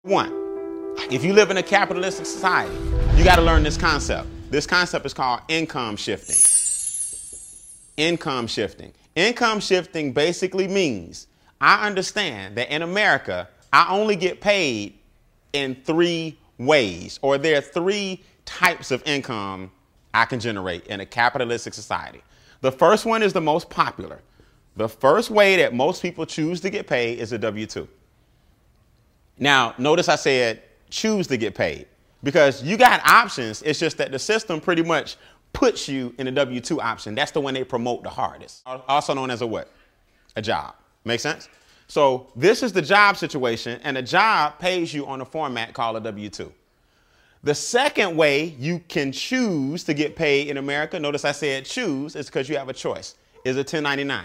One, if you live in a capitalistic society, you got to learn this concept. This concept is called income shifting. Income shifting. Income shifting basically means I understand that in America, I only get paid in 3 ways, or there are 3 types of income I can generate in a capitalistic society. The first one is the most popular. The first way that most people choose to get paid is a W-2. Now, notice I said choose to get paid because you got options. It's just that the system pretty much puts you in a W-2 option. That's the one they promote the hardest. Also known as a what? A job. Make sense? So this is the job situation, and a job pays you on a format called a W-2. The second way you can choose to get paid in America, notice I said choose, is because you have a choice, is a 1099.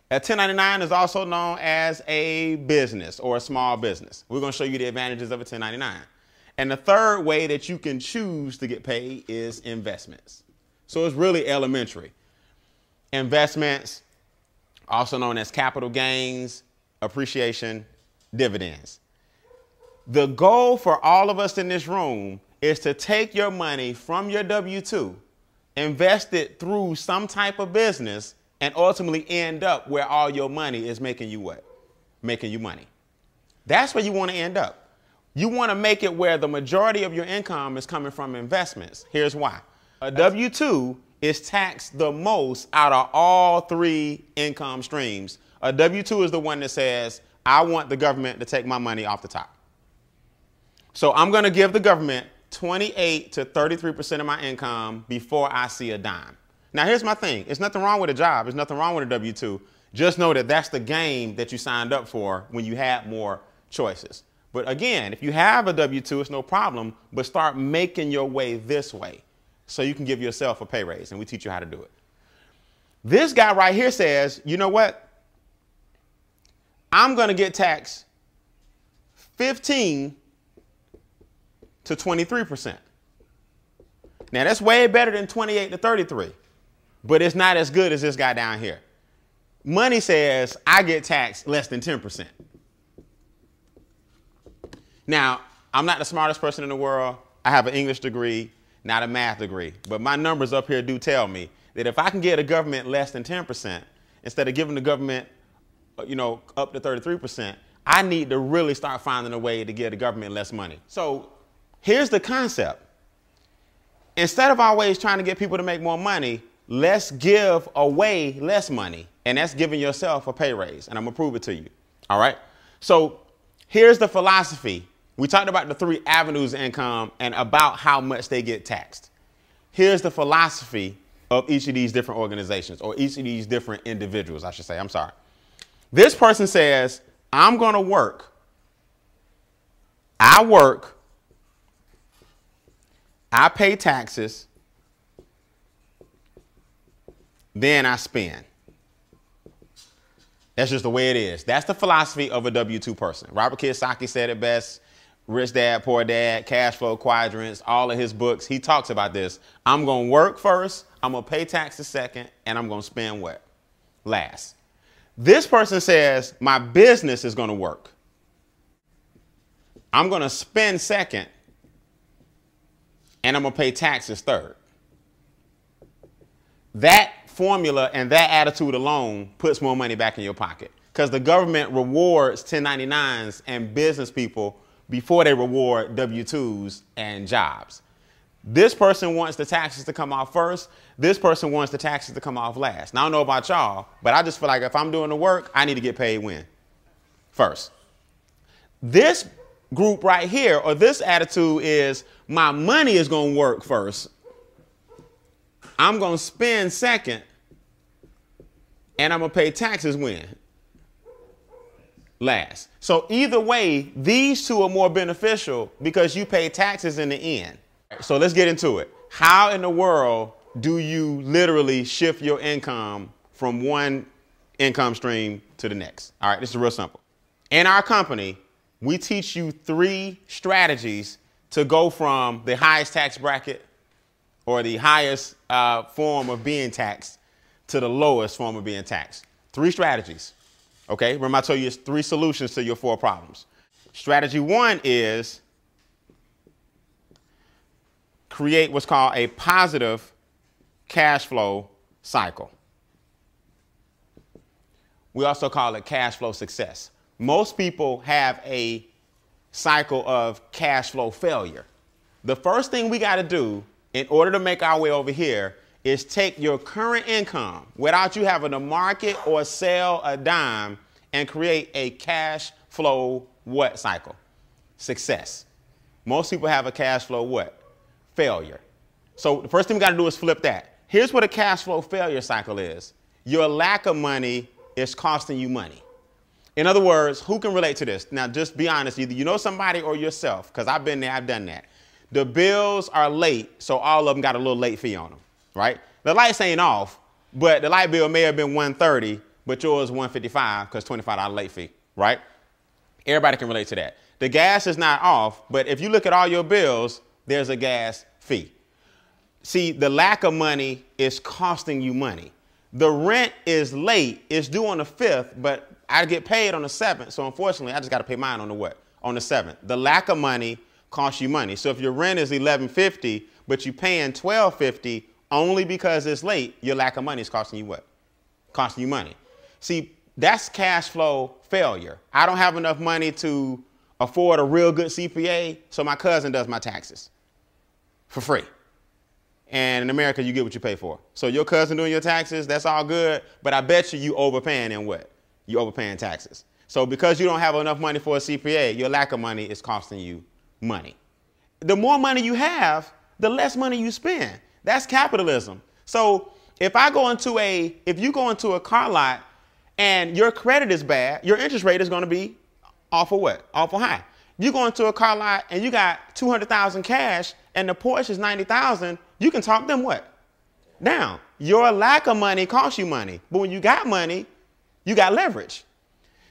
A 1099 is also known as a business or a small business. We're going to show you the advantages of a 1099. And the third way that you can choose to get paid is investments. So it's really elementary. Investments, also known as capital gains, appreciation, dividends. The goal for all of us in this room is to take your money from your W-2, invest it through some type of business, and ultimately end up where all your money is making you what? Making you money. That's where you want to end up. You want to make it where the majority of your income is coming from investments. Here's why. A W-2 is taxed the most out of all 3 income streams. A W-2 is the one that says, I want the government to take my money off the top. So I'm going to give the government 28 to 33% of my income before I see a dime. Now, here's my thing. There's nothing wrong with a job. There's nothing wrong with a W-2. Just know that that's the game that you signed up for when you had more choices. But again, if you have a W-2, it's no problem, but start making your way this way so you can give yourself a pay raise, and we teach you how to do it. This guy right here says, you know what? I'm going to get taxed 15 to 23%. Now, that's way better than 28 to 33. But it's not as good as this guy down here. Money says I get taxed less than 10%. Now, I'm not the smartest person in the world. I have an English degree, not a math degree. But my numbers up here do tell me that if I can get a government less than 10%, instead of giving the government, up to 33%, I need to really start finding a way to give the government less money. So here's the concept. Instead of always trying to get people to make more money, let's give away less money, and that's giving yourself a pay raise, and I'm going to prove it to you. All right? So here's the philosophy. We talked about the 3 avenues of income and about how much they get taxed. Here's the philosophy of each of these different organizations, or each of these different individuals, I should say. I'm sorry. This person says, I'm going to work. I work. I pay taxes. Then I spend. That's just the way it is. That's the philosophy of a W-2 person. Robert Kiyosaki said it best. Rich Dad, Poor Dad, Cash Flow Quadrants, all of his books. He talks about this. I'm going to work first. I'm going to pay taxes second. And I'm going to spend what? Last. This person says my business is going to work. I'm going to spend second. And I'm going to pay taxes third. That formula and that attitude alone puts more money back in your pocket because the government rewards 1099s and business people before they reward W-2s and jobs. This person wants the taxes to come off first. This person wants the taxes to come off last. Now, I don't know about y'all, but I just feel like if I'm doing the work, I need to get paid when? First. This group right here, or this attitude is my money is going to work first. I'm going to spend second, and I'm going to pay taxes when? Last. So either way, these 2 are more beneficial because you pay taxes in the end. So let's get into it. How in the world do you literally shift your income from one income stream to the next? All right, this is real simple. In our company, we teach you 3 strategies to go from the highest tax bracket or the highest form of being taxed to the lowest form of being taxed. 3 strategies. Okay, remember I told you it's 3 solutions to your 4 problems. Strategy one is create what's called a positive cash flow cycle. We also call it cash flow success. Most people have a cycle of cash flow failure. The first thing we got to do in order to make our way over here is take your current income without you having to market or sell a dime and create a cash flow what cycle? Success. Most people have a cash flow what? Failure. So the first thing we got to do is flip that. Here's what a cash flow failure cycle is. Your lack of money is costing you money. In other words, who can relate to this? Now, just be honest. Either you know somebody or yourself, because I've been there, I've done that. The bills are late, so all of them got a little late fee on them, right? The lights ain't off, but the light bill may have been $130, but yours $155 because $25 late fee, right? Everybody can relate to that. The gas is not off, but if you look at all your bills, there's a gas fee. See, the lack of money is costing you money. The rent is late. It's due on the 5th, but I get paid on the 7th. So unfortunately, I just got to pay mine on the what? On the 7th. The lack of money costs you money. So if your rent is $11.50, but you're paying $12.50 only because it's late, your lack of money is costing you what? Costing you money. See, that's cash flow failure. I don't have enough money to afford a real good CPA, so my cousin does my taxes for free. And in America, you get what you pay for. So your cousin doing your taxes, that's all good, but I bet you overpaying in what? You overpaying taxes. So because you don't have enough money for a CPA, your lack of money is costing you money. The more money you have, the less money you spend. That's capitalism. So if you go into a car lot and your credit is bad, your interest rate is going to be awful what? Awful high. You go into a car lot and you got $200,000 cash and the Porsche is $90,000, you can talk them what? Down. Your lack of money costs you money. But when you got money, you got leverage.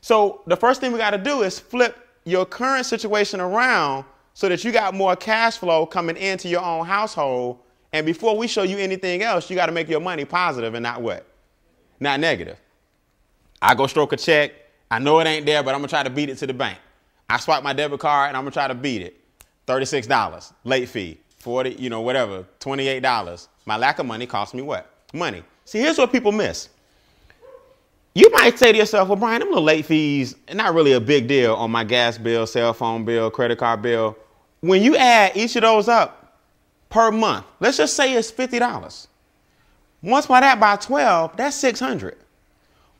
So the first thing we got to do is flip your current situation around so that you got more cash flow coming into your own household. And before we show you anything else, you got to make your money positive and not what? Not negative. I go stroke a check. I know it ain't there, but I'm going to try to beat it to the bank. I swipe my debit card and I'm going to try to beat it. $36, late fee, 40, whatever, $28. My lack of money costs me what? Money. See, here's what people miss. You might say to yourself, well, Brian, them little late fees, not really a big deal on my gas bill, cell phone bill, credit card bill. When you add each of those up per month, let's just say it's $50. Multiply that by 12, that's $600.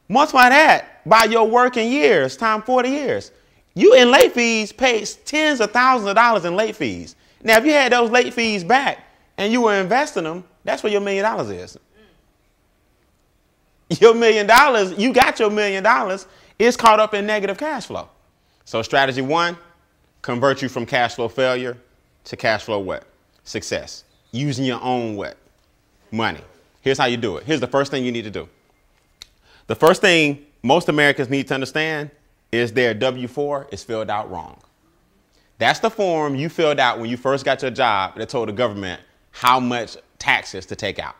Multiply that by your working years, times 40 years. You in late fees pay tens of thousands of dollars in late fees. Now, if you had those late fees back and you were investing them, that's where your $1 million is. Your $1 million, you got your $1 million, is caught up in negative cash flow. So strategy one, convert you from cash flow failure to cash flow what? Success. Using your own what? Money. Here's how you do it. Here's the first thing you need to do. The first thing most Americans need to understand is their W-4 is filled out wrong. That's the form you filled out when you first got your job that told the government how much taxes to take out.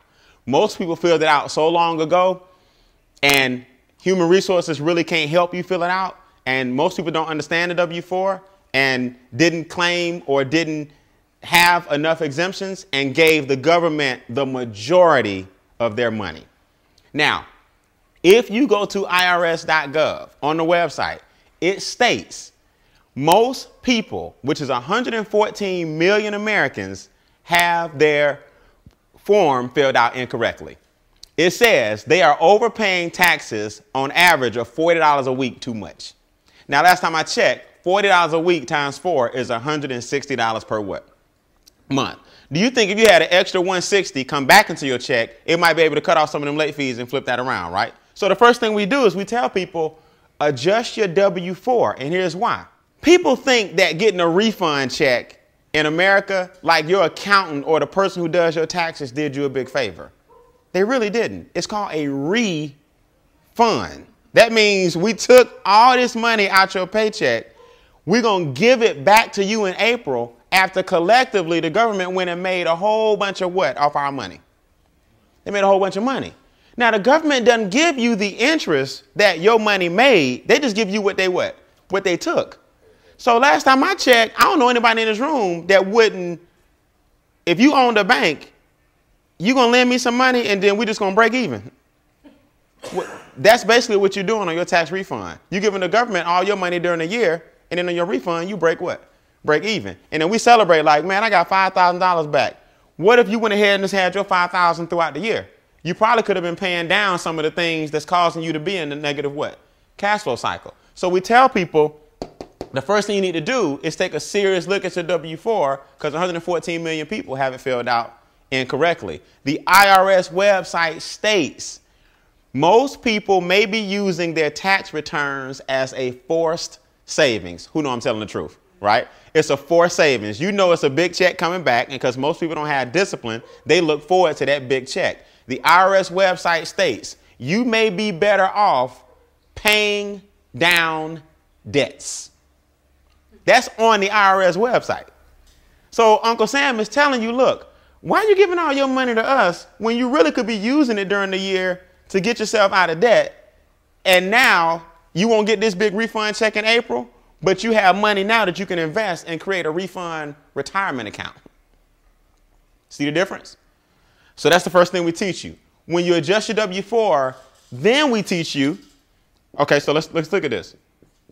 Most people filled it out so long ago, and human resources really can't help you fill it out. And most people don't understand the W-4 and didn't claim or didn't have enough exemptions and gave the government the majority of their money. Now, if you go to irs.gov on the website, it states most people, which is 114 million Americans, have their form filled out incorrectly. It says they are overpaying taxes on average of $40 a week too much. Now, last time I checked, $40 a week times 4 is $160 per what? Month. Do you think if you had an extra $160 come back into your check, it might be able to cut off some of them late fees and flip that around, right? So the first thing we do is we tell people, adjust your W-4, and here's why. People think that getting a refund check in America, like your accountant or the person who does your taxes did you a big favor. They really didn't. It's called a refund. That means we took all this money out your paycheck. We're going to give it back to you in April after collectively the government went and made a whole bunch of what off our money? They made a whole bunch of money. Now, the government doesn't give you the interest that your money made. They just give you what they took. So last time I checked, I don't know anybody in this room that wouldn't, if you owned a bank, you going to lend me some money and then we just going to break even. That's basically what you're doing on your tax refund. You're giving the government all your money during the year, and then on your refund, you break what? Break even. And then we celebrate like, man, I got $5,000 back. What if you went ahead and just had your $5,000 throughout the year? You probably could have been paying down some of the things that's causing you to be in the negative what? Cash flow cycle. So we tell people the first thing you need to do is take a serious look at your W-4 because 114 million people have it filled out incorrectly. The IRS website states most people may be using their tax returns as a forced savings. Who know I'm telling the truth, right? It's a forced savings. You know it's a big check coming back, and because most people don't have discipline, they look forward to that big check. The IRS website states you may be better off paying down debts. That's on the IRS website. So Uncle Sam is telling you, look, why are you giving all your money to us when you really could be using it during the year to get yourself out of debt? And now you won't get this big refund check in April, but you have money now that you can invest and create a refund retirement account. See the difference? So that's the first thing we teach you. When you adjust your W-4, then we teach you, okay, so let's look at this.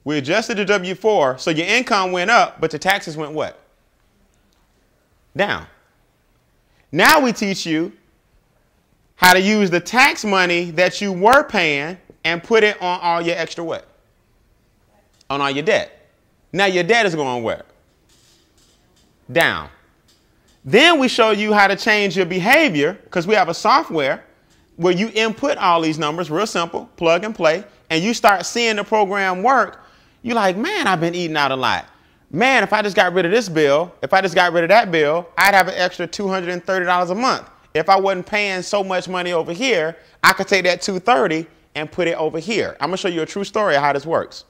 We adjusted the W-4, so your income went up, but your taxes went what? Down. Now we teach you how to use the tax money that you were paying and put it on all your extra what? On all your debt. Now your debt is going where? Down. Then we show you how to change your behavior because we have a software where you input all these numbers, real simple, plug and play, and you start seeing the program work. You're like, man, I've been eating out a lot. Man, if I just got rid of this bill, if I just got rid of that bill, I'd have an extra $230 a month. If I wasn't paying so much money over here, I could take that $230 and put it over here. I'm going to show you a true story of how this works.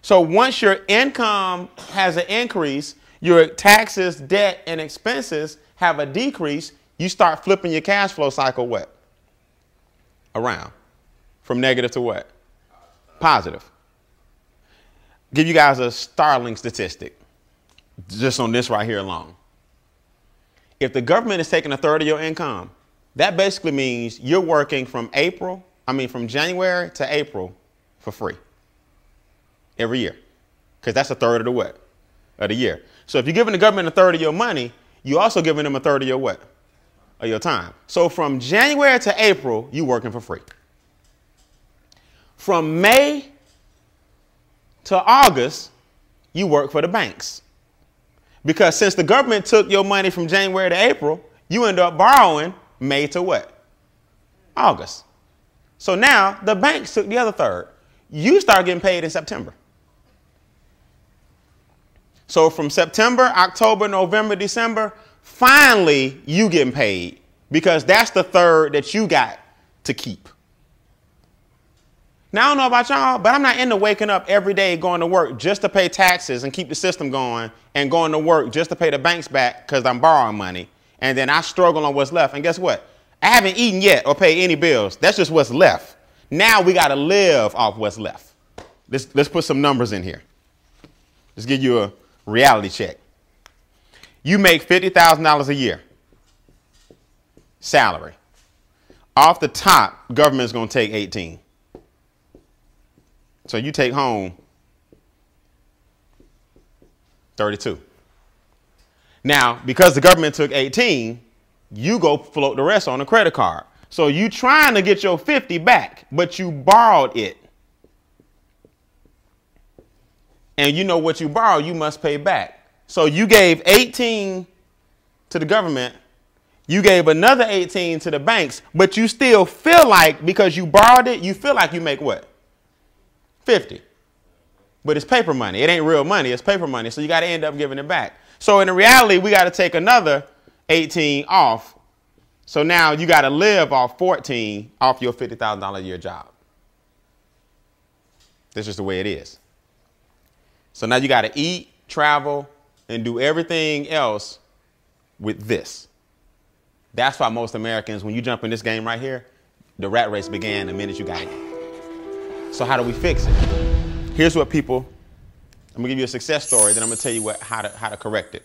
So once your income has an increase, your taxes, debt, and expenses have a decrease, you start flipping your cash flow cycle what? Around. From negative to what? Positive. Give you guys a startling statistic just on this right here alone. If the government is taking a third of your income, that basically means you're working from January to April for free every year, because that's a third of the what? Of the year. So if you're giving the government a third of your money, you're also giving them a third of your what? Of your time. So from January to April, you're working for free. From May to August, you work for the banks. Because since the government took your money from January to April, you end up borrowing May to what? August. So now the banks took the other third. You start getting paid in September. So from September, October, November, December, finally you getting paid because that's the third that you got to keep. Now, I don't know about y'all, but I'm not into waking up every day going to work just to pay taxes and keep the system going and going to work just to pay the banks back because I'm borrowing money. And then I struggle on what's left. And guess what? I haven't eaten yet or paid any bills. That's just what's left. Now we got to live off what's left. Let's put some numbers in here. Let's give you a reality check. You make $50,000 a year salary. Off the top, government's going to take 18. So you take home 32. Now, because the government took 18, you go float the rest on a credit card. So you trying to get your 50 back, but you borrowed it. And you know what you borrowed, you must pay back. So you gave 18 to the government. You gave another 18 to the banks, but you still feel like because you borrowed it, you feel like you make what? 50. But it's paper money. It ain't real money. It's paper money. So you got to end up giving it back. So in reality, we got to take another 18 off. So now you got to live off 14 off your $50,000 a year job. That's just the way it is. So now you got to eat, travel, and do everything else with this. That's why most Americans, when you jump in this game right here, the rat race began the minute you got in. So how do we fix it? Here's what people I'm gonna give you a success story, then I'm gonna tell you how to correct it.